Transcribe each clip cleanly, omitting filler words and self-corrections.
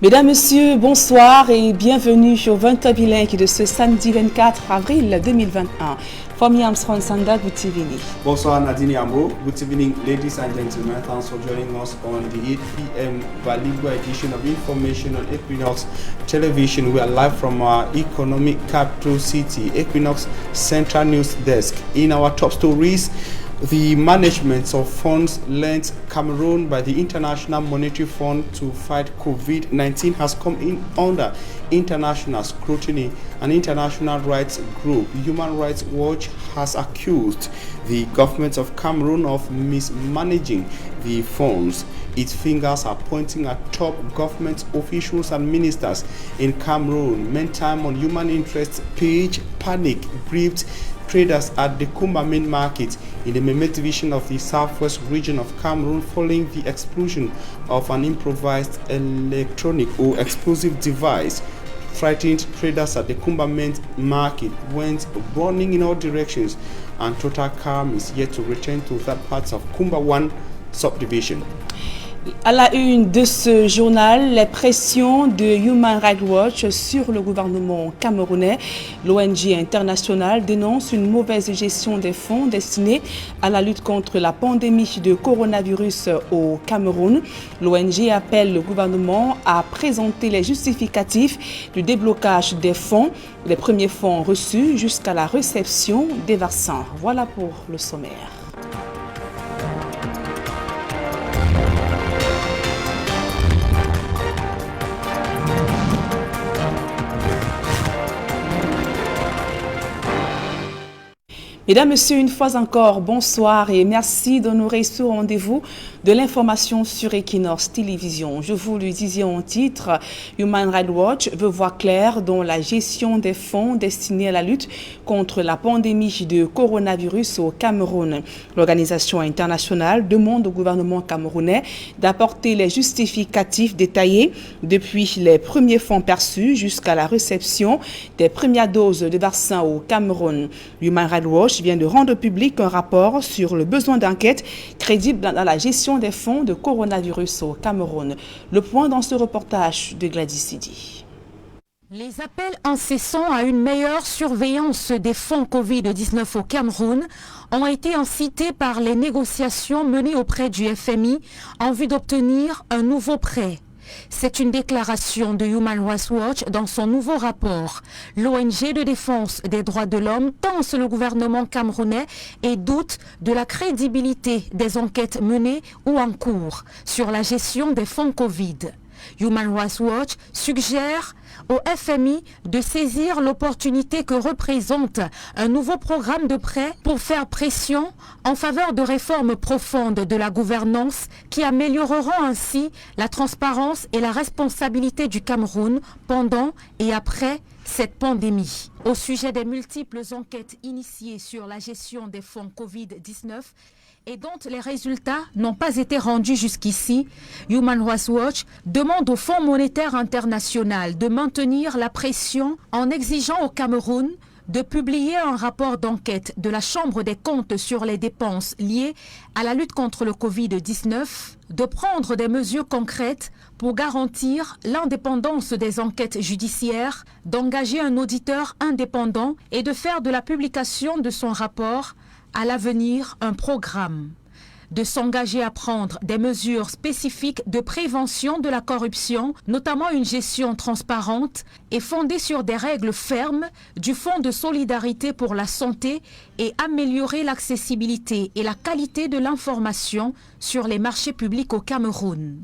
Mesdames, Messieurs, bonsoir et bienvenue au 20h bilingue de ce samedi 24 avril 2021. From Armstrong Sanda, good evening. Bonsoir Nadine Ambo. Good evening, ladies and gentlemen. Thanks for joining us on the 8 p.m. bilingual edition of Information on Equinox Television. We are live from our economic capital city, Equinox Central News Desk. In our top stories, the management of funds lent Cameroon by the International Monetary Fund to fight COVID-19 has come in under international scrutiny. An international rights group, Human Rights Watch, has accused the government of Cameroon of mismanaging the funds. Its fingers are pointing at top government officials and ministers in Cameroon. Meantime, on Human Interests page, panic gripped traders at the Kumba main market in the Memet division of the southwest region of Cameroon following the explosion of an improvised electronic or explosive device. Frightened traders at the Kumba main market went running in all directions, and total calm is yet to return to that part of Kumba 1 subdivision. À la une de ce journal, les pressions de Human Rights Watch sur le gouvernement camerounais. L'ONG internationale dénonce une mauvaise gestion des fonds destinés à la lutte contre la pandémie de coronavirus au Cameroun. L'ONG appelle le gouvernement à présenter les justificatifs du déblocage des fonds, les premiers fonds reçus jusqu'à la réception des vaccins. Voilà pour le sommaire. Mesdames, Messieurs, une fois encore, bonsoir et merci d'honorer ce rendez-vous de l'information sur Equinox Télévision. Je vous le disais en titre, Human Rights Watch veut voir clair dans la gestion des fonds destinés à la lutte contre la pandémie de coronavirus au Cameroun. L'organisation internationale demande au gouvernement camerounais d'apporter les justificatifs détaillés depuis les premiers fonds perçus jusqu'à la réception des premières doses de vaccins au Cameroun. Human Rights Watch vient de rendre public un rapport sur le besoin d'enquête crédible dans la gestion des fonds de coronavirus au Cameroun. Le point dans ce reportage de Gladys Sidi. Les appels incessants à une meilleure surveillance des fonds Covid-19 au Cameroun ont été incités par les négociations menées auprès du FMI en vue d'obtenir un nouveau prêt. C'est une déclaration de Human Rights Watch dans son nouveau rapport. L'ONG de défense des droits de l'homme tense le gouvernement camerounais et doute de la crédibilité des enquêtes menées ou en cours sur la gestion des fonds Covid. Human Rights Watch suggère au FMI de saisir l'opportunité que représente un nouveau programme de prêt pour faire pression en faveur de réformes profondes de la gouvernance qui amélioreront ainsi la transparence et la responsabilité du Cameroun pendant et après cette pandémie. Au sujet des multiples enquêtes initiées sur la gestion des fonds Covid-19 et dont les résultats n'ont pas été rendus jusqu'ici, Human Rights Watch demande au Fonds monétaire international de maintenir la pression en exigeant au Cameroun de publier un rapport d'enquête de la Chambre des comptes sur les dépenses liées à la lutte contre le Covid-19, de prendre des mesures concrètes pour garantir l'indépendance des enquêtes judiciaires, d'engager un auditeur indépendant et de faire de la publication de son rapport à l'avenir un programme, de s'engager à prendre des mesures spécifiques de prévention de la corruption, notamment une gestion transparente et fondée sur des règles fermes du Fonds de solidarité pour la santé et améliorer l'accessibilité et la qualité de l'information sur les marchés publics au Cameroun.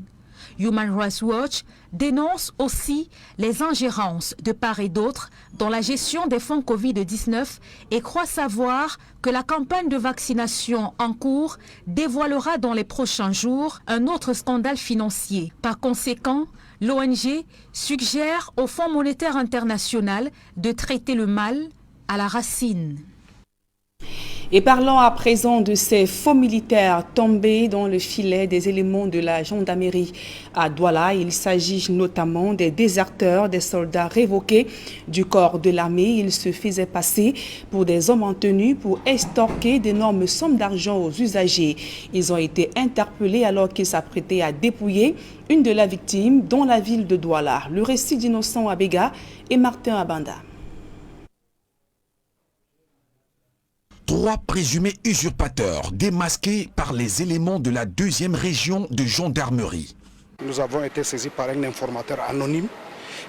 Human Rights Watch dénonce aussi les ingérences de part et d'autre dans la gestion des fonds Covid-19 et croit savoir que la campagne de vaccination en cours dévoilera dans les prochains jours un autre scandale financier. Par conséquent, l'ONG suggère au Fonds monétaire international de traiter le mal à la racine. Et parlons à présent de ces faux militaires tombés dans le filet des éléments de la gendarmerie à Douala. Il s'agit notamment des déserteurs, des soldats révoqués du corps de l'armée. Ils se faisaient passer pour des hommes en tenue pour extorquer d'énormes sommes d'argent aux usagers. Ils ont été interpellés alors qu'ils s'apprêtaient à dépouiller une de leurs victimes dans la ville de Douala. Le récit d'Innocent Abega et Martin Abanda. 3 présumés usurpateurs démasqués par les éléments de la 2e région de gendarmerie. Nous avons été saisis par un informateur anonyme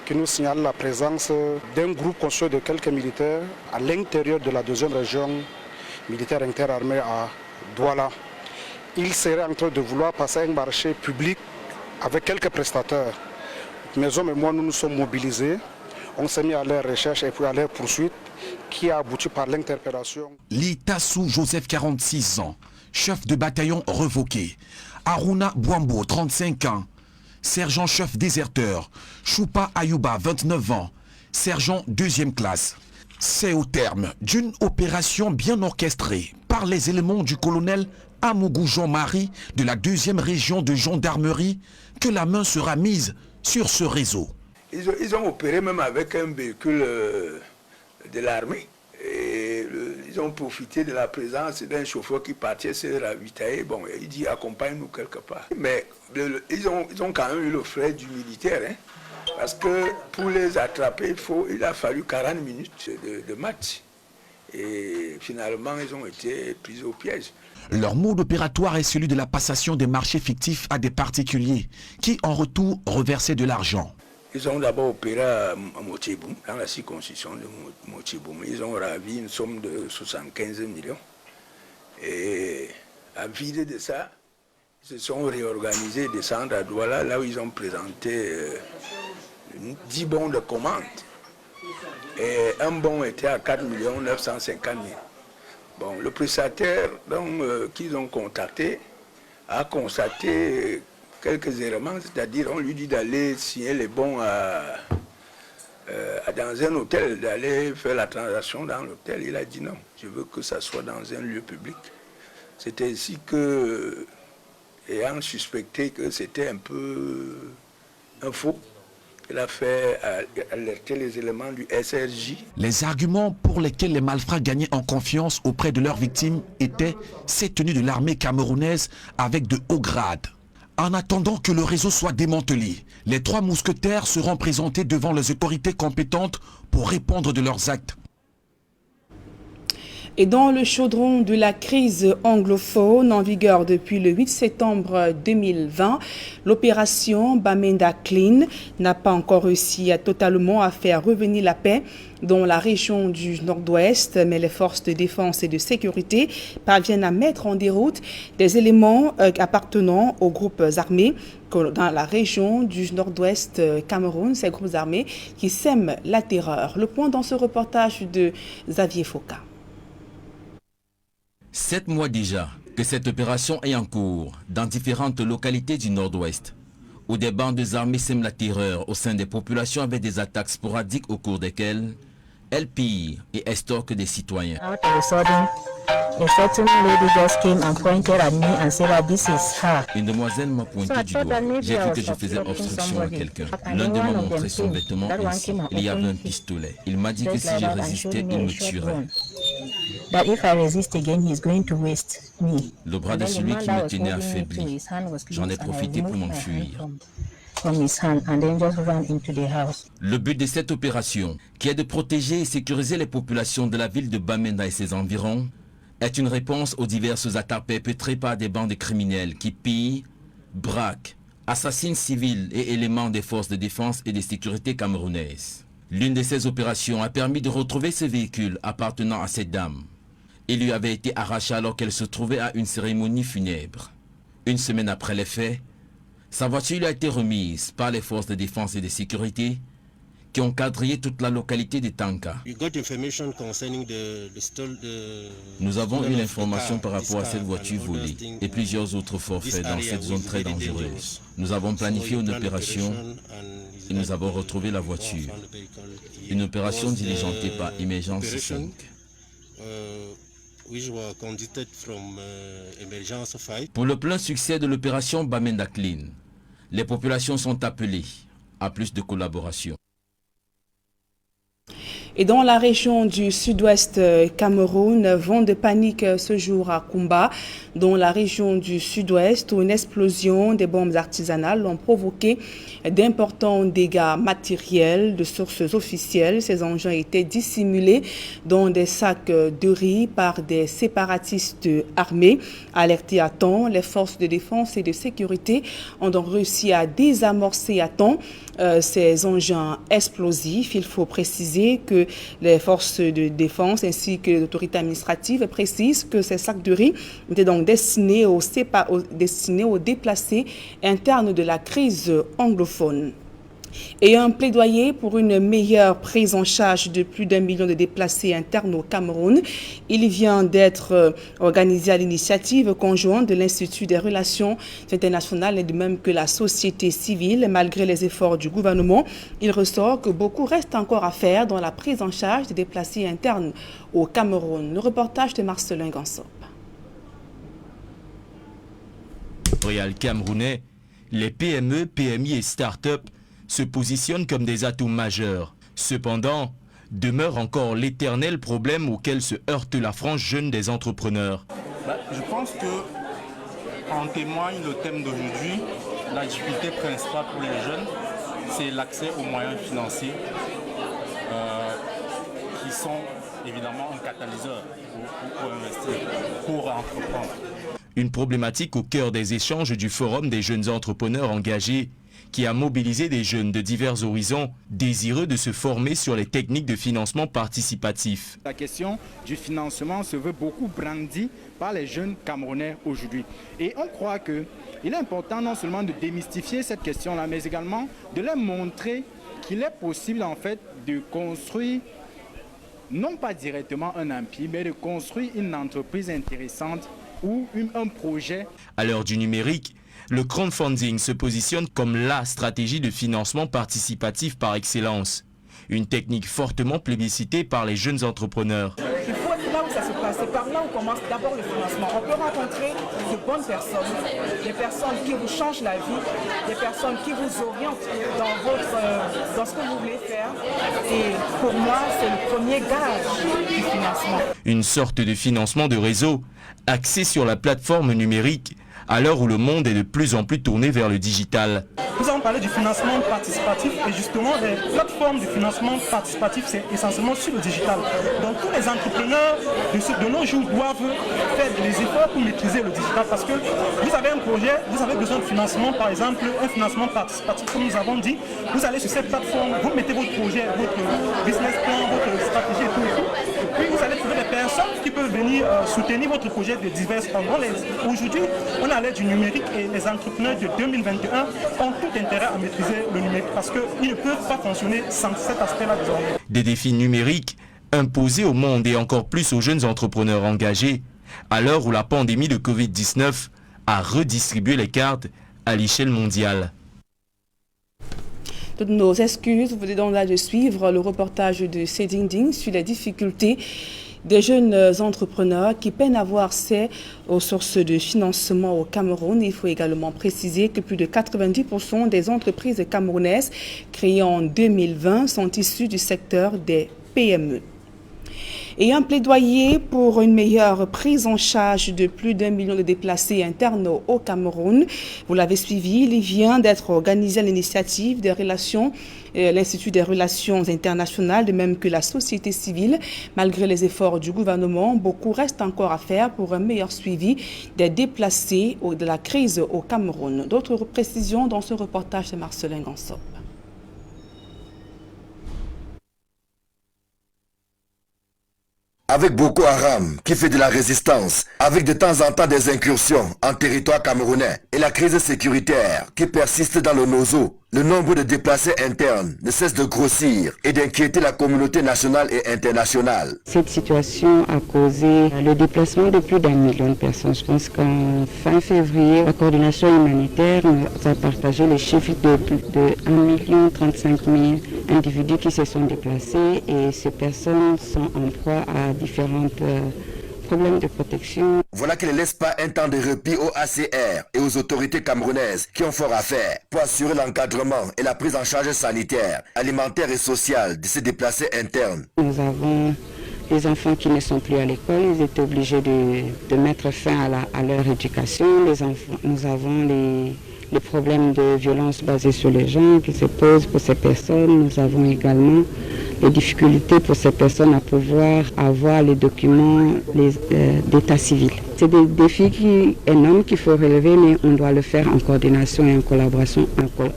qui nous signale la présence d'un groupe constitué de quelques militaires à l'intérieur de la 2e région militaire interarmée à Douala. Ils seraient en train de vouloir passer un marché public avec quelques prestataires. Mes hommes et moi, nous nous sommes mobilisés. On s'est mis à leur recherche et puis à leur poursuite qui a abouti par l'interpellation. Litassou Joseph, 46 ans, chef de bataillon revoqué. Aruna Bouambo, 35 ans, sergent-chef déserteur. Choupa Ayouba, 29 ans, sergent 2e classe. C'est au terme d'une opération bien orchestrée par les éléments du colonel Amougou Jean-Marie de la 2e région de gendarmerie que la main sera mise sur ce réseau. Ils ont opéré même avec un véhicule de l'armée. Ils ont profité de la présence d'un chauffeur qui partait se ravitailler. Bon, il dit accompagne-nous quelque part. Mais ils ont quand même eu le frais du militaire. Hein, parce que pour les attraper, il a fallu 40 minutes de match. Et finalement, ils ont été pris au piège. Leur mode opératoire est celui de la passation des marchés fictifs à des particuliers qui, en retour, reversaient de l'argent. Ils ont d'abord opéré à Motiboum, dans la circonscription de Motiboum. Ils ont ravi une somme de 75 millions. Et à vide de ça, ils se sont réorganisés, descendre à Douala, là où ils ont présenté 10 bons de commande. Et un bon était à 4 950 000. Bon, le prestataire qu'ils ont contacté a constaté quelques éléments, c'est-à-dire on lui dit d'aller signer les bons dans un hôtel, d'aller faire la transaction dans l'hôtel. Il a dit non, je veux que ça soit dans un lieu public. C'était ainsi que, ayant suspecté que c'était un peu un faux, il a fait alerter les éléments du SRJ. Les arguments pour lesquels les malfrats gagnaient en confiance auprès de leurs victimes étaient ces tenues de l'armée camerounaise avec de hauts grades. En attendant que le réseau soit démantelé, les 3 mousquetaires seront présentés devant les autorités compétentes pour répondre de leurs actes. Et dans le chaudron de la crise anglophone en vigueur depuis le 8 septembre 2020, l'opération Bamenda Clean n'a pas encore réussi totalement à faire revenir la paix dans la région du Nord-Ouest, mais les forces de défense et de sécurité parviennent à mettre en déroute des éléments appartenant aux groupes armés dans la région du Nord-Ouest Cameroun, ces groupes armés qui sèment la terreur. Le point dans ce reportage de Xavier Foka. 7 mois déjà que cette opération est en cours dans différentes localités du Nord-Ouest, où des bandes armées sèment la terreur au sein des populations avec des attaques sporadiques au cours desquelles elles pillent et extorquent des citoyens. Une demoiselle m'a pointé du doigt. J'ai cru que je faisais obstruction à quelqu'un. L'un de m'a montré son vêtement ainsi. Il y avait un pistolet. Il m'a dit que si je résistais, il me tuerait. Le bras de celui qui me tenait affaibli. J'en ai profité pour m'enfuir. Le but de cette opération, qui est de protéger et sécuriser les populations de la ville de Bamenda et ses environs, est une réponse aux diverses attaques perpétrées par des bandes criminelles qui pillent, braquent, assassinent civils et éléments des forces de défense et de sécurité camerounaises. L'une de ces opérations a permis de retrouver ce véhicule appartenant à cette dame. Il lui avait été arraché alors qu'elle se trouvait à une cérémonie funèbre. Une semaine après les faits, sa voiture lui a été remise par les forces de défense et de sécurité qui ont quadrillé toute la localité de Tanka. Nous avons eu l'information par rapport à cette voiture volée et plusieurs autres forfaits dans cette zone très dangereuse. Nous avons planifié une opération et nous avons retrouvé la voiture. Une opération diligentée par Emergence 5. Pour le plein succès de l'opération Bamenda Clean, les populations sont appelées à plus de collaboration. Et dans la région du sud-ouest Cameroun, vent de panique ce jour à Kumba, dans la région du sud-ouest, où une explosion des bombes artisanales ont provoqué d'importants dégâts matériels. De sources officielles, ces engins étaient dissimulés dans des sacs de riz par des séparatistes armés. Alertés à temps, les forces de défense et de sécurité ont donc réussi à désamorcer à temps ces engins explosifs. Il faut préciser que les forces de défense ainsi que les autorités administratives précisent que ces sacs de riz étaient donc destinés aux déplacés internes de la crise anglophone. Et un plaidoyer pour une meilleure prise en charge de plus d'1 million de déplacés internes au Cameroun. Il vient d'être organisé à l'initiative conjointe de l'Institut des Relations internationales et de même que la société civile. Malgré les efforts du gouvernement, il ressort que beaucoup reste encore à faire dans la prise en charge des déplacés internes au Cameroun. Le reportage de Marcelin Gansop. Royal camerounais, les PME, PMI et start-up se positionnent comme des atouts majeurs. Cependant, demeure encore l'éternel problème auquel se heurte la frange jeune des entrepreneurs. Je pense que en témoigne le thème d'aujourd'hui. La difficulté principale pour les jeunes, c'est l'accès aux moyens financiers qui sont évidemment un catalyseur pour investir, pour entreprendre. Une problématique au cœur des échanges du Forum des jeunes entrepreneurs engagés qui a mobilisé des jeunes de divers horizons désireux de se former sur les techniques de financement participatif. La question du financement se veut beaucoup brandie par les jeunes Camerounais aujourd'hui. Et on croit qu'il est important non seulement de démystifier cette question-là, mais également de leur montrer qu'il est possible en fait de construire, non pas directement un empire, mais de construire une entreprise intéressante ou un projet. À l'heure du numérique, le crowdfunding se positionne comme la stratégie de financement participatif par excellence. Une technique fortement plébiscitée par les jeunes entrepreneurs. Il faut être là où ça se passe. C'est par là où commence d'abord le financement. On peut rencontrer de bonnes personnes, des personnes qui vous changent la vie, des personnes qui vous orientent dans ce que vous voulez faire. Et pour moi, c'est le premier gage du financement. Une sorte de financement de réseau axé sur la plateforme numérique à l'heure où le monde est de plus en plus tourné vers le digital. Nous avons parlé du financement participatif et justement les plateformes de financement participatif c'est essentiellement sur le digital. Donc tous les entrepreneurs de nos jours doivent faire des efforts pour maîtriser le digital parce que vous avez un projet, vous avez besoin de financement, par exemple un financement participatif comme nous avons dit, vous allez sur cette plateforme, vous mettez votre projet, votre business plan, votre stratégie et tout. Et puis vous allez trouver des personnes qui peuvent venir soutenir votre projet de divers endroits. Aujourd'hui, on a l'aide du numérique et les entrepreneurs de 2021 ont tout intérêt à maîtriser le numérique parce qu'ils ne peuvent pas fonctionner sans cet aspect-là désormais. Des défis numériques imposés au monde et encore plus aux jeunes entrepreneurs engagés à l'heure où la pandémie de Covid-19 a redistribué les cartes à l'échelle mondiale. Toutes nos excuses, vous venez donc là de suivre le reportage de Cédine Ding sur les difficultés des jeunes entrepreneurs qui peinent à avoir accès aux sources de financement au Cameroun. Il faut également préciser que plus de 90% des entreprises camerounaises créées en 2020 sont issues du secteur des PME. Et un plaidoyer pour une meilleure prise en charge de plus d'1 million de déplacés internes au Cameroun. Vous l'avez suivi, il vient d'être organisé à l'initiative des relations, l'Institut des Relations internationales, de même que la société civile. Malgré les efforts du gouvernement, beaucoup reste encore à faire pour un meilleur suivi des déplacés de la crise au Cameroun. D'autres précisions dans ce reportage de Marcelin Gansop. Avec Boko Haram qui fait de la résistance, avec de temps en temps des incursions en territoire camerounais et la crise sécuritaire qui persiste dans le Nozo, le nombre de déplacés internes ne cesse de grossir et d'inquiéter la communauté nationale et internationale. Cette situation a causé le déplacement de plus d'1 million de personnes. Je pense qu'en fin février, la coordination humanitaire nous a partagé les chiffres de plus de 1 035 000 individus qui se sont déplacés et ces personnes sont en proie à différentes problèmes de protection. Voilà qui ne laisse pas un temps de répit au ACR et aux autorités camerounaises qui ont fort à faire pour assurer l'encadrement et la prise en charge sanitaire, alimentaire et sociale de ces déplacés internes. Nous avons les enfants qui ne sont plus à l'école, ils étaient obligés de mettre fin à leur éducation. Nous avons les problèmes de violence basés sur les gens qui se posent pour ces personnes. Nous avons également les difficultés pour ces personnes à pouvoir avoir les documents d'état civil. C'est des défis énormes qu'il faut relever, mais on doit le faire en coordination et en collaboration,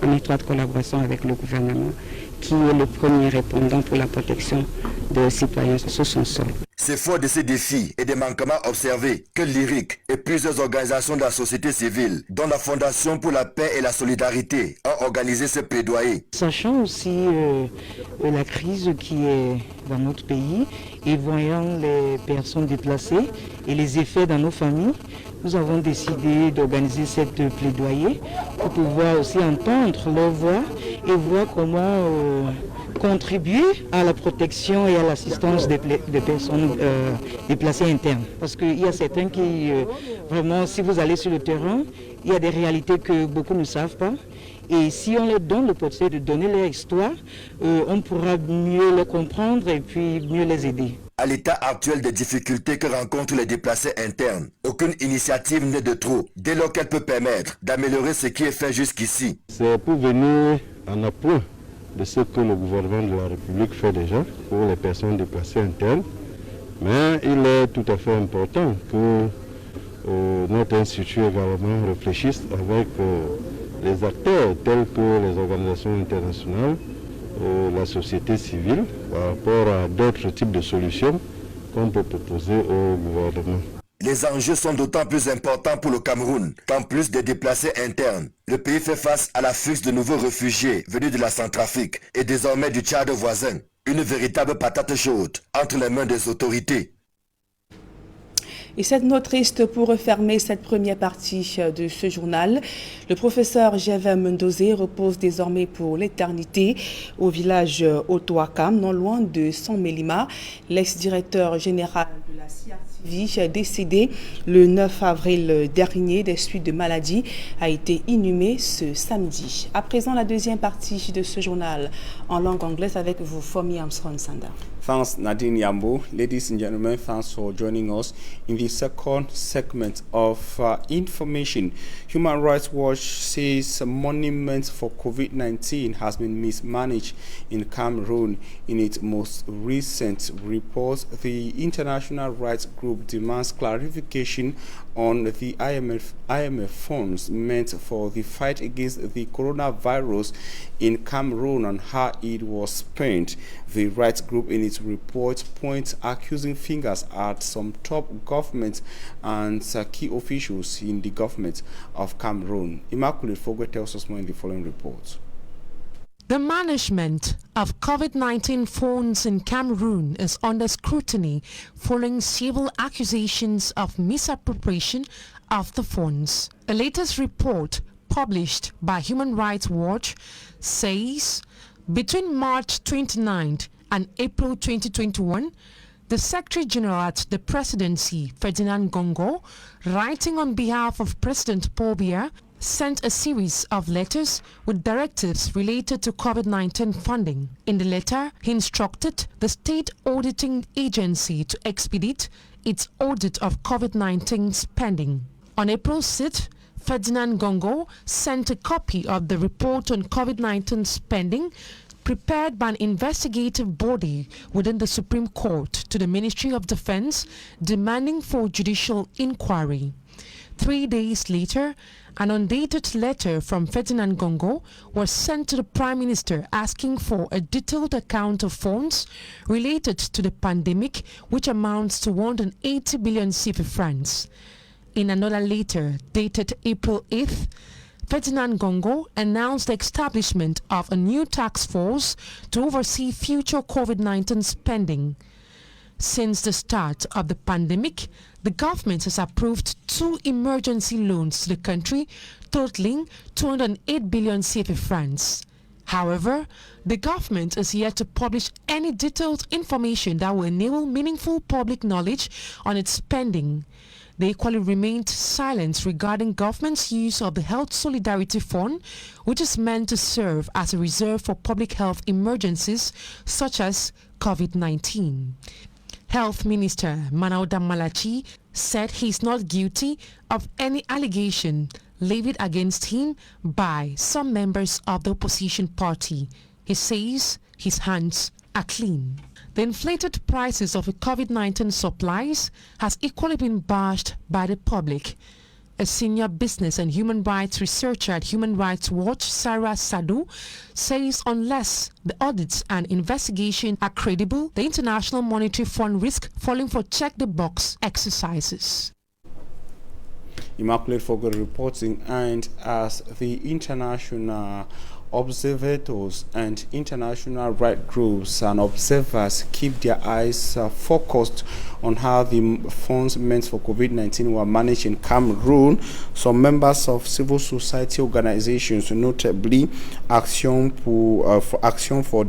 en étroite collaboration avec le gouvernement, qui est le premier répondant pour la protection des citoyens sur son sol. C'est fort de ces défis et des manquements observés que l'IRIC et plusieurs organisations de la société civile, dont la Fondation pour la paix et la solidarité, ont organisé ce plaidoyer. Sachant aussi la crise qui est dans notre pays et voyant les personnes déplacées et les effets dans nos familles, nous avons décidé d'organiser cette plaidoyer pour pouvoir aussi entendre leur voix et voir comment contribuer à la protection et à l'assistance des personnes déplacées internes. Parce qu'il y a certains qui, vraiment, si vous allez sur le terrain, il y a des réalités que beaucoup ne savent pas. Et si on leur donne l'opportunité de donner leur histoire, on pourra mieux les comprendre et puis mieux les aider. À l'état actuel des difficultés que rencontrent les déplacés internes, aucune initiative n'est de trop, dès lors qu'elle peut permettre d'améliorer ce qui est fait jusqu'ici. C'est pour venir en appoint de ce que le gouvernement de la République fait déjà pour les personnes déplacées internes. Mais il est tout à fait important que notre institut également réfléchisse avec les acteurs tels que les organisations internationales, la société civile, par rapport à d'autres types de solutions qu'on peut proposer au gouvernement. Les enjeux sont d'autant plus importants pour le Cameroun qu'en plus des déplacés internes, le pays fait face à l'afflux de nouveaux réfugiés venus de la Centrafrique et désormais du Tchad voisin. Une véritable patate chaude entre les mains des autorités. Et cette note triste pour refermer cette première partie de ce journal. Le professeur Gervais Mendozé repose désormais pour l'éternité au village Otoakam, non loin de Son-Mélima. L'ex-directeur général de la CRTV, décédé le 9 avril dernier des suites de maladie, a été inhumé ce samedi. À présent, la deuxième partie de ce journal en langue anglaise avec vous, Fomi Armstrong-Sanda. Thanks, Nadine Yambo. Ladies and gentlemen, thanks for joining us in the second segment of information. Human Rights Watch says monuments for COVID-19 has been mismanaged in Cameroon. In its most recent report, the international rights group demands clarification on the IMF funds meant for the fight against the coronavirus in Cameroon and how it was spent. The rights group in its report points accusing fingers at some top government and key officials in the government of Cameroon. Immaculate Fogwe tells us more in the following report. The management of COVID-19 funds in Cameroon is under scrutiny following several accusations of misappropriation of the funds. A latest report published by Human Rights Watch says between March 29th and April 2021, the Secretary General at the Presidency, Ferdinand Gongo, writing on behalf of President Paul Biya, sent a series of letters with directives related to COVID-19 funding. In the letter, he instructed the State Auditing Agency to expedite its audit of COVID-19 spending. On April 6th, Ferdinand Gongo sent a copy of the report on COVID-19 spending prepared by an investigative body within the Supreme Court to the Ministry of Defense, demanding for judicial inquiry. 3 days later, an undated letter from Ferdinand Gongo was sent to the Prime Minister asking for a detailed account of funds related to the pandemic, which amounts to 180 billion CFA francs. In another letter dated April 8th, Ferdinand Gongo announced the establishment of a new task force to oversee future COVID-19 spending. Since the start of the pandemic, the government has approved 2 emergency loans to the country totaling 208 billion CFA francs. However, the government is yet to publish any detailed information that will enable meaningful public knowledge on its spending. They equally remained silent regarding government's use of the Health Solidarity Fund, which is meant to serve as a reserve for public health emergencies such as COVID-19. Health Minister Manauda Malachi said he is not guilty of any allegation levied against him by some members of the opposition party. He says his hands are clean. The inflated prices of COVID-19 supplies has equally been bashed by the public. A senior business and human rights researcher at Human Rights Watch, Sarah Sadu, says unless the audits and investigation are credible, the International Monetary Fund risks falling for check-the-box exercises. Immaculate Fogel reporting, and as the international observators and international rights groups and observers keep their eyes focused on how the funds meant for COVID-19 were managed in Cameroon, some members of civil society organizations, notably Actions for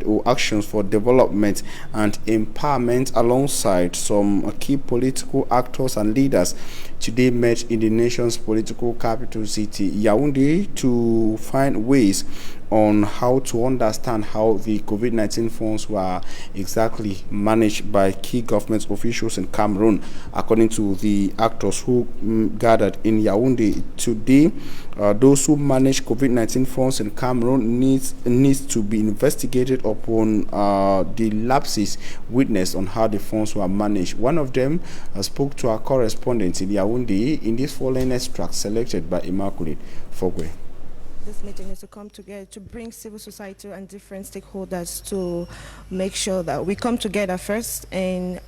Development and Empowerment, alongside some key political actors and leaders, today met in the nation's political capital city, Yaoundé, to find ways on how to understand how the COVID-19 funds were exactly managed by key government officials in Cameroon. According to the actors who gathered in Yaoundé today, those who manage COVID-19 funds in Cameroon needs to be investigated upon the lapses witnessed on how the funds were managed. One of them spoke to our correspondent in Yaoundé in this following extract selected by Immaculate Fogwe. This meeting is to come together to bring civil society and different stakeholders to make sure that we come together first and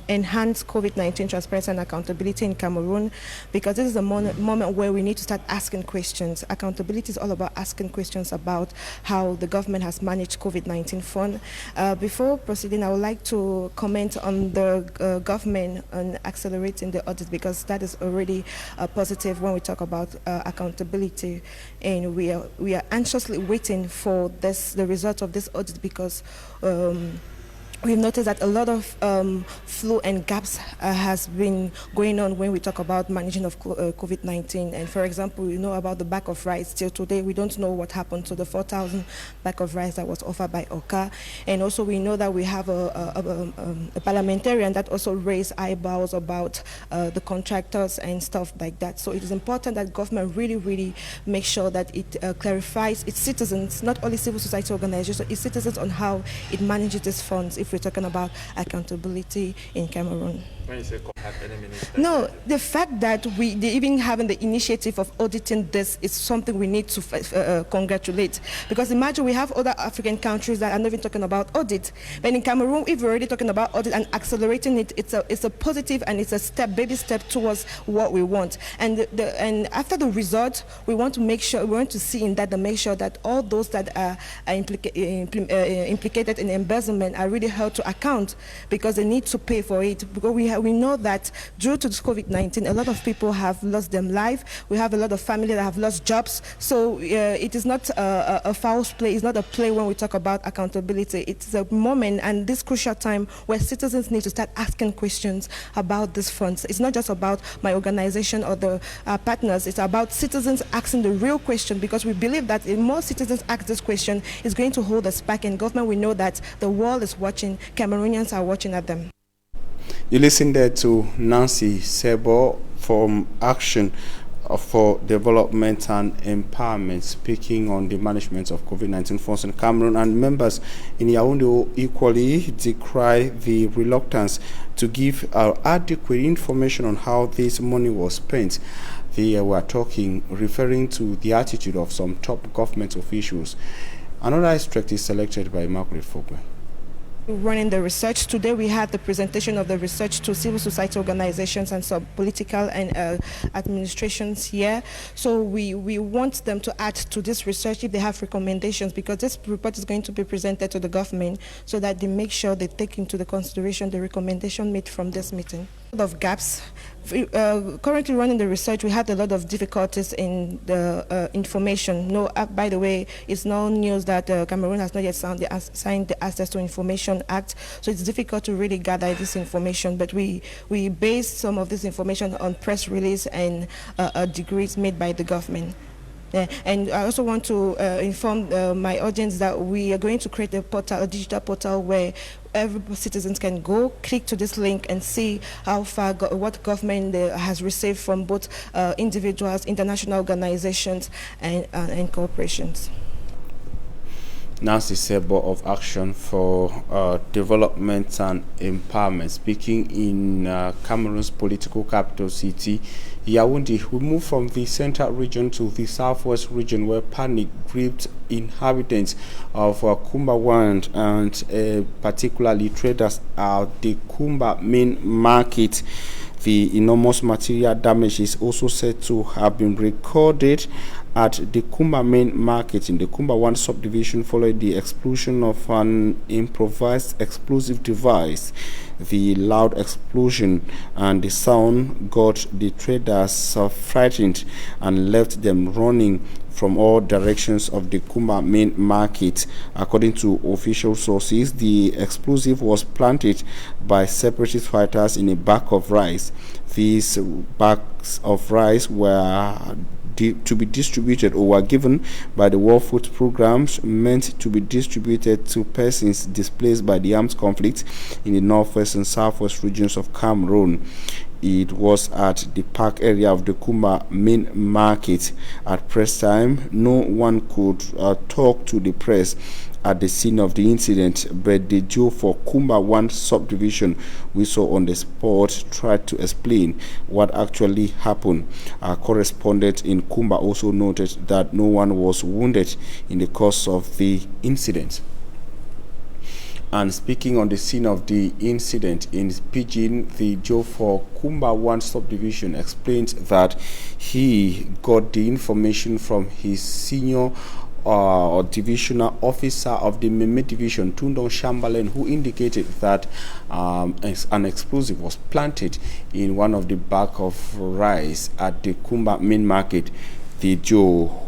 enhance COVID-19 transparency and accountability in Cameroon, because this is a moment where we need to start asking questions. Accountability is all about asking questions about how the government has managed COVID-19 fund. Before proceeding, I would like to comment on the government on accelerating the audit, because that is already positive when we talk about accountability. And we are anxiously waiting for the result of this audit, because we've noticed that a lot of flow and gaps has been going on when we talk about managing of COVID-19. And for example, we know about the bag of rice. Till today, we don't know what happened to the 4,000 bag of rice that was offered by OCA. And also we know that we have a parliamentarian that also raised eyebrows about the contractors and stuff like that. So it is important that government really make sure that it clarifies its citizens, not only civil society organizations, its citizens, on how it manages these funds, if we're talking about accountability in Cameroon. When you say no, the fact that they even having the initiative of auditing this is something we need to congratulate, because imagine we have other African countries that are not even talking about audit, but in Cameroon, if we're already talking about audit and accelerating it, it's a positive and it's a baby step towards what we want. And after the result, we want to see in that, to make sure that all those that are implicated in embezzlement are really held to account, because they need to pay for it. Because we know that due to this COVID-19, a lot of people have lost their life. We have a lot of families that have lost jobs. So it is not a foul play. It's not a play when we talk about accountability. It's a moment and this crucial time where citizens need to start asking questions about these funds. It's not just about my organization or the partners. It's about citizens asking the real question, because we believe that if more citizens ask this question, it's going to hold us back. And government, we know that the world is watching. Cameroonians are watching at them. You listen there to Nancy Sebo from Action for Development and Empowerment, speaking on the management of COVID-19 funds in Cameroon. And members in Yaoundé equally decry the reluctance to give adequate information on how this money was spent. They were referring to the attitude of some top government officials. Another extract is selected by Margaret Fogwe. Running the research. Today we had the presentation of the research to civil society organizations and some political and administrations here. So we want them to add to this research if they have recommendations, because this report is going to be presented to the government so that they make sure they take into the consideration the recommendation made from this meeting. Of gaps. Currently running the research, we had a lot of difficulties in the information. By the way, it's no news that Cameroon has not yet signed the Access to Information Act, so it's difficult to really gather this information. But we based some of this information on press release and degrees made by the government. And I also want to inform my audience that we are going to create a digital portal where every citizens can go, click to this link and see how far, what government has received from both individuals, international organizations, and corporations. Nancy Sebo of Action for Development and Empowerment, speaking in Cameroon's political capital city, Yaoundé. We move from the central region to the southwest region, where panic gripped inhabitants of Kumba and particularly traders at the Kumba main market. The enormous material damage is also said to have been recorded at the Kumba main market in the Kumba 1 subdivision following the explosion of an improvised explosive device. The loud explosion and the sound got the traders frightened and left them running from all directions of the Kumba main market. According to official sources, the explosive was planted by separatist fighters in a bag of rice. These bags of rice were to be distributed or were given by the World Food Programs, meant to be distributed to persons displaced by the armed conflict in the northwest and southwest regions of Cameroon. It was at the park area of the Kumba main market. At press time, no one could talk to the press at the scene of the incident, but the Joe for Kumba 1 subdivision we saw on the spot tried to explain what actually happened. Our correspondent in Kumba also noted that no one was wounded in the course of the incident. And speaking on the scene of the incident in Pidgin, the Joe for Kumba 1 subdivision explained that he got the information from his senior or divisional officer of the Meme division, Tundong Chamberlain, who indicated that an explosive was planted in one of the bag of rice at the Kumba main market. The Joe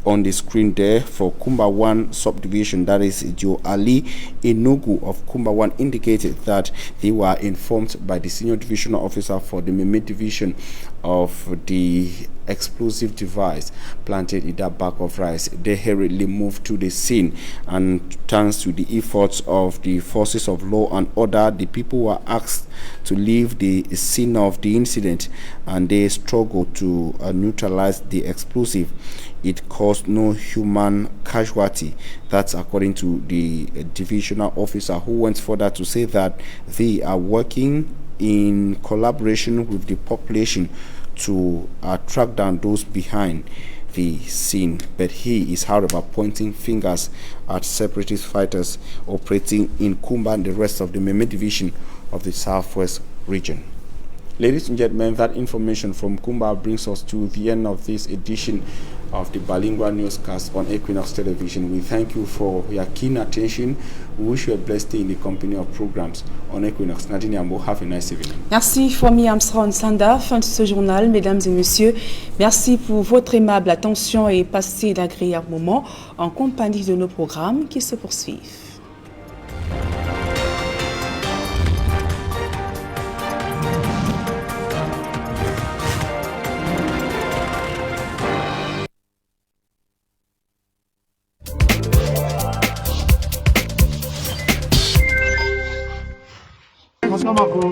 on the screen there for Kumba 1 subdivision, that is Joe Ali Enugu of Kumba 1, indicated that they were informed by the senior divisional officer for the Meme division of the explosive device planted in that bag of rice. They hurriedly moved to the scene, and thanks to the efforts of the forces of law and order, the people were asked to leave the scene of the incident, and they struggled to neutralize the explosive. It caused no human casualty. That's according to the divisional officer, who went further to say that they are working in collaboration with the population to track down those behind the scene. But he is, however, pointing fingers at separatist fighters operating in Kumba and the rest of the Meme division of the southwest region. Ladies and gentlemen, that information from Kumba brings us to the end of this edition of the Bilingual Newscast on Equinox Television. We thank you for your keen attention. We wish you a blessed day in the company of programs on Equinox. Nadine Ambo, have a nice evening. Merci, Fomi Amstron Sanda. Fin de ce journal, mesdames et messieurs. Merci pour votre aimable attention et passez d'agréables moments en compagnie de nos programmes qui se poursuivent.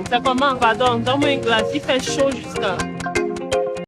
Ça commence, pardon, dans mon glace, il fait chaud jusqu'à...